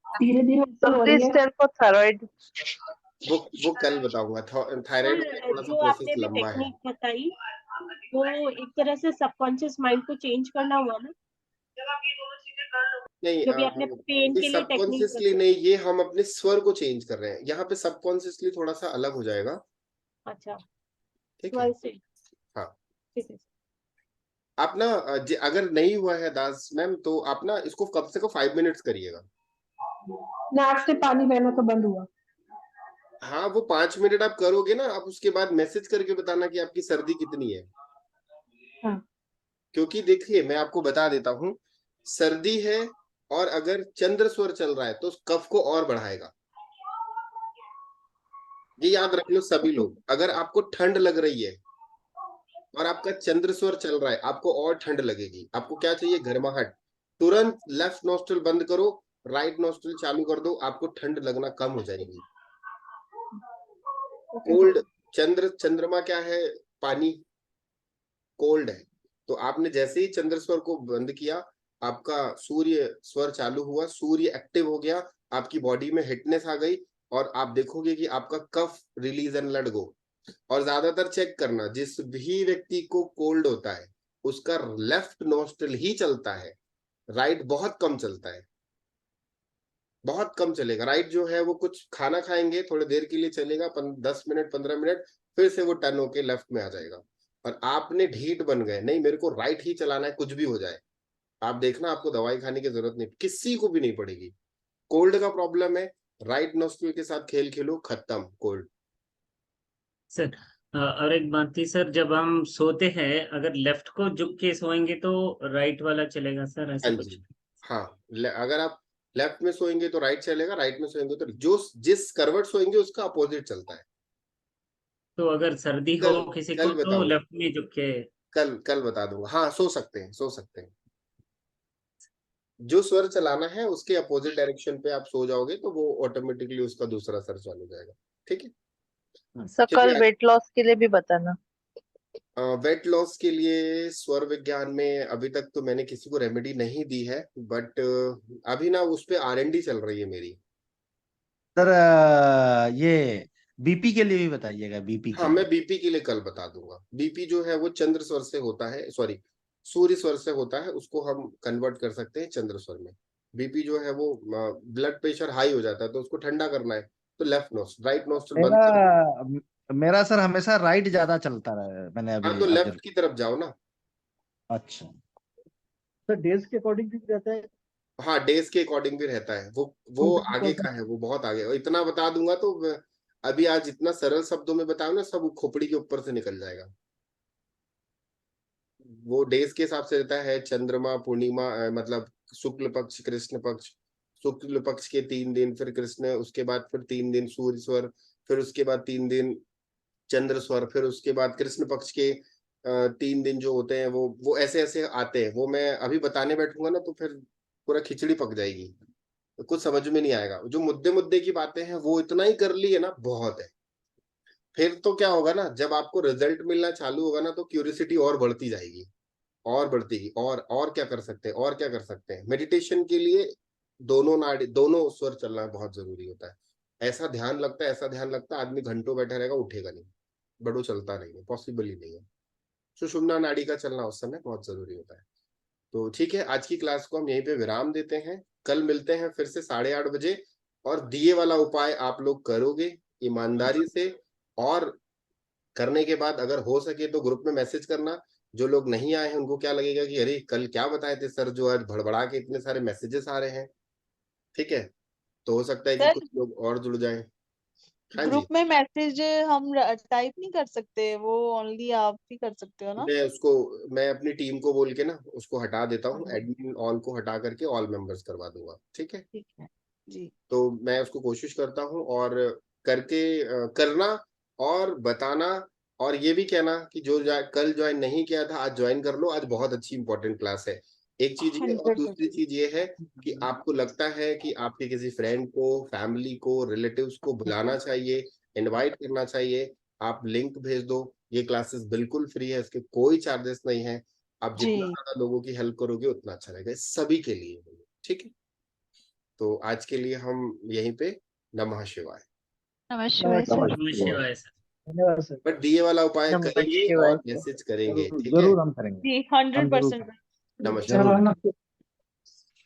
धीरे धीरे ऊपर हो So रही please है। tell for thyroid. वो कल बताऊंगा, थायराइड का थोड़ा सा जो प्रोसेस आपने भी लंबा है। टेक्निक बताई वो एक तरह से सबकॉन्शियस माइंड को चेंज करना हुआ ना, नहीं जो भी आपने पेन के लिए टेक्निक सबकॉन्शियसली नहीं, ये हम अपने स्वर को चेंज कर रहे हैं। यहाँ पे सबकॉन्शियसली थोड़ा सा अलग हो जाएगा। अच्छा, ठीक है, स्वर से, हाँ। ठीक है। आप ना अगर नहीं हुआ है दास मैम, तो आप ना इसको कम से कम 5 मिनट्स करिएगा। नाक से पानी बहना तो बंद हुआ। हाँ, वो 5 मिनट आप करोगे ना, आप उसके बाद मैसेज करके बताना कि आपकी सर्दी कितनी है। हाँ। क्योंकि देखिए मैं आपको बता देता हूँ, सर्दी है और अगर चंद्र स्वर चल रहा है तो कफ को और बढ़ाएगा। ये याद रख लो सभी लोग। अगर आपको ठंड लग रही है और आपका चंद्र स्वर चल रहा है, आपको और ठंड लगेगी। आपको क्या चाहिए? गर्माहट। तुरंत लेफ्ट नोस्ट्रल बंद करो, राइट नोस्ट्रल चालू कर दो, आपको ठंड लगना कम हो जाएगी। कोल्ड, चंद्रमा क्या है? पानी, कोल्ड है। तो आपने जैसे ही चंद्र स्वर को बंद किया, आपका सूर्य स्वर चालू हुआ, सूर्य एक्टिव हो गया, आपकी बॉडी में हिटनेस आ गई और आप देखोगे कि आपका कफ रिलीज एंड लेट गो। और ज्यादातर चेक करना, जिस भी व्यक्ति को कोल्ड होता है उसका लेफ्ट नोस्ट्रल ही चलता है, राइट बहुत कम चलता है, बहुत कम चलेगा। राइट जो है वो कुछ खाना खाएंगे, थोड़ी देर के लिए चलेगा, 10 मिनट 15 मिनट, फिर से वो टर्न होके लेफ्ट में आ जाएगा। और आपने ढीठ बन गए, नहीं मेरे को राइट ही चलाना है कुछ भी हो जाए, आप देखना आपको दवाई खाने की जरूरत नहीं, किसी को भी नहीं पड़ेगी। कोल्ड का प्रॉब्लम है, राइट नोस्ट्रल के साथ खेल खेलो, खत्म कोल्ड। सर और एक बात थी सर, जब हम सोते हैं अगर लेफ्ट को झुक के सोएंगे तो राइट वाला चलेगा सर, ऐसा हाँ कुछ? जी, हाँ। अगर आप लेफ्ट में सोएंगे तो राइट चलेगा, राइट में सोएंगे तो जो जिस करवट सोएंगे उसका अपोजिट चलता है। तो अगर सर्दी हो किसी को कल तो बताऊंगा, लेफ्ट में झुक के? कल बता दूंगा। हाँ, सो सकते हैं, सो सकते हैं। जो स्वर चलाना है उसके अपोजिट डायरेक्शन पे आप सो जाओगे तो वो ऑटोमेटिकली उसका दूसरा स्वर चालू हो जाएगा। ठीक है। सर कल वेट लॉस के लिए भी बताना। वेट लॉस के लिए स्वर विज्ञान में अभी तक तो मैंने किसी को रेमेडी नहीं दी है, बट अभी ना उस पे R&D चल रही है मेरी। सर ये बीपी के लिए भी बताइएगा, बीपी के हाँ, मैं लिए। बीपी के लिए कल बता दूंगा। बीपी जो है वो चंद्र स्वर से होता है, सॉरी सूर्य स्वर से होता है, उसको हम कन्वर्ट कर सकते हैं चंद्र स्वर में। बीपी जो है वो ब्लड प्रेशर हाई हो जाता है तो उसको ठंडा करना है तो लेफ्ट नोस्ट्रल, राइट नोस्ट्रल बंद कर दो। मेरा सर हमेशा राइट ज्यादा चलता रहा है, मैंने हाँ, अभी तो ऑब्जर्व। लेफ्ट की तरफ जाओ ना। अच्छा सर डेज के अकॉर्डिंग भी रहता है। हाँ, डेज के अकॉर्डिंग भी रहता है, वो आगे का है, वो बहुत आगे। और इतना बता दूंगा तो अभी आज इतना सरल शब्दों में बताऊं ना, सब खोपड़ी के ऊपर से निकल जाएगा। वो डेज के हिसाब से रहता है, चंद्रमा, पूर्णिमा, मतलब शुक्ल पक्ष, कृष्ण पक्ष। शुक्ल पक्ष के 3 दिन, फिर कृष्ण, उसके बाद फिर 3 दिन सूर्य स्वर, फिर उसके बाद 3 दिन चंद्र स्वर, फिर उसके बाद कृष्ण पक्ष के 3 दिन जो होते हैं वो ऐसे ऐसे आते हैं। वो मैं अभी बताने बैठूंगा ना तो फिर पूरा खिचड़ी पक जाएगी, तो कुछ समझ में नहीं आएगा। जो मुद्दे मुद्दे की बातें हैं वो इतना ही कर ली है ना, बहुत है। फिर तो क्या होगा ना, जब आपको रिजल्ट मिलना चालू होगा ना तो क्यूरियोसिटी और बढ़ती जाएगी, और बढ़ती। और क्या कर सकते हैं, और क्या कर सकते हैं। मेडिटेशन के लिए दोनों नाड़ी, दोनों स्वर चलना बहुत जरूरी होता है। ऐसा ध्यान लगता है, ऐसा ध्यान लगता है, आदमी घंटों बैठा रहेगा, उठेगा नहीं, बड़ो चलता नहीं है, पॉसिबल ही नहीं है। सुषुम्ना नाड़ी का चलना उस समय बहुत जरूरी होता है। तो ठीक है, आज की क्लास को हम यहीं पे विराम देते हैं। कल मिलते हैं फिर से 8:30 बजे। और दिए वाला उपाय आप लोग करोगे ईमानदारी से, और करने के बाद अगर हो सके तो ग्रुप में मैसेज करना। जो लोग नहीं आए हैं उनको क्या लगेगा कि अरे कल क्या बताए थे सर, जो आज भड़बड़ा के इतने सारे मैसेजेस आ रहे हैं। ठीक है, तो हो सकता है कि सर कुछ लोग और जुड़ जाएं। हाँ जी, ग्रुप में मैसेज हम टाइप नहीं कर सकते, वो ओनली आप ही कर सकते हो ना? मैं अपनी टीम को बोल के ना उसको हटा देता हूँ, हाँ, एडमिन ऑल को हटा करके ऑल मेंबर्स करवा दूंगा। ठीक है, ठीक है जी। तो मैं उसको कोशिश करता हूँ, और करके करना और बताना। और ये भी कहना कि जो कल ज्वाइन नहीं किया था आज ज्वाइन कर लो, आज बहुत अच्छी इंपॉर्टेंट क्लास है। एक चीज ये, और दूसरी 100%। चीज ये है कि आपको लगता है कि आपके किसी फ्रेंड को, फैमिली को, रिलेटिव्स को बुलाना चाहिए, इनवाइट करना चाहिए, आप लिंक भेज दो। ये क्लासेस बिल्कुल फ्री है, इसके कोई चार्जेस नहीं है। आप जितना जी ज्यादा लोगों की हेल्प करोगे उतना अच्छा रहेगा, सभी के लिए। ठीक है, तो आज के लिए हम यहीं पे, नमः शिवाय। नमस्कार सर। नमः शिवाय सर। धन्यवाद सर। बट दिए वाला उपाय नमः करेंगे शिवाय और सर। मैसेज करेंगे, ठीक है। जरूर हम करेंगे। जी हम जरूर 100%। नमस्कार। नमस्ते।